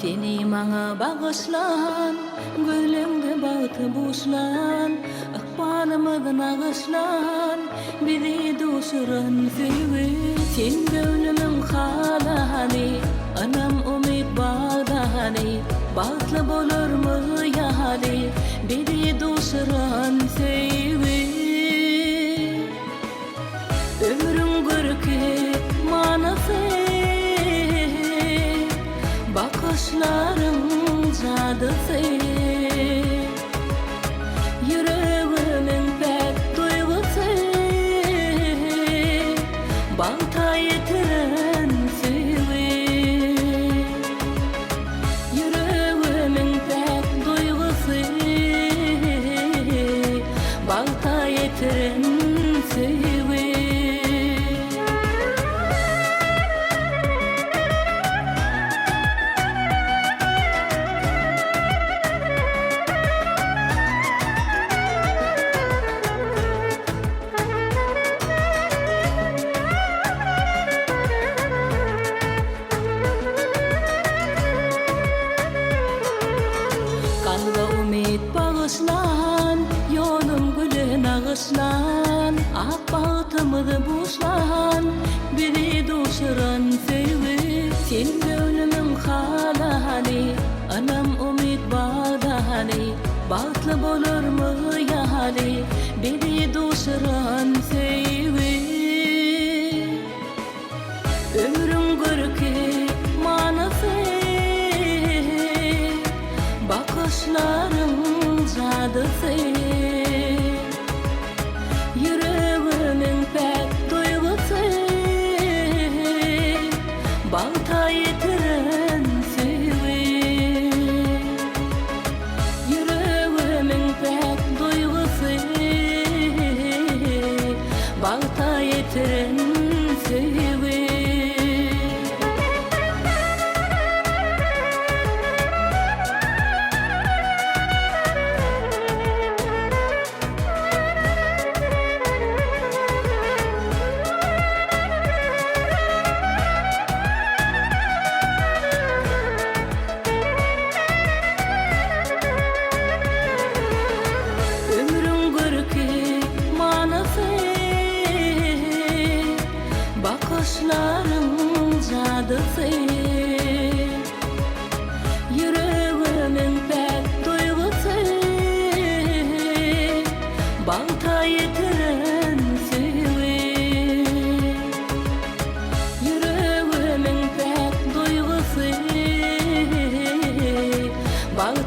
Seni bana bağışlan, gözlerinde bağıtı buşlan, akbanımızın ağışlan, bizi duşuran sevgi. Sen gönlümün halani, anam umid bağdani, bağıtlı bolur mu ya hali, bizi duşuran sevgi. Ömrüm görke manası, bakışlarım cadısı, yüreğimin pek duygusu, balta yetiren sevgi. Yüreğimin pek duygusu, balta yetiren sevgi. Kalba umid bağışlan, yolum gülün ağışlan, ak bağıtımızı buşlan, bizi duşuran sevgi. Sen gönlümün halani, anam umid bağdani, bağıtlı bolur mu ya hali, bizi duşuran sevgi. Ömrüm görke manası, bakışlarım cadısı, yüreğimin pek duygusu, balta yetiren sevgi. Yüreğimin pek duygusu, balta yetiren sevgi. Ömrüm görke manası, bakışlarım cadısı, yüreğimin pek duygusu, balta yetiren sevgi. Yüreğimin pek duygusu, balta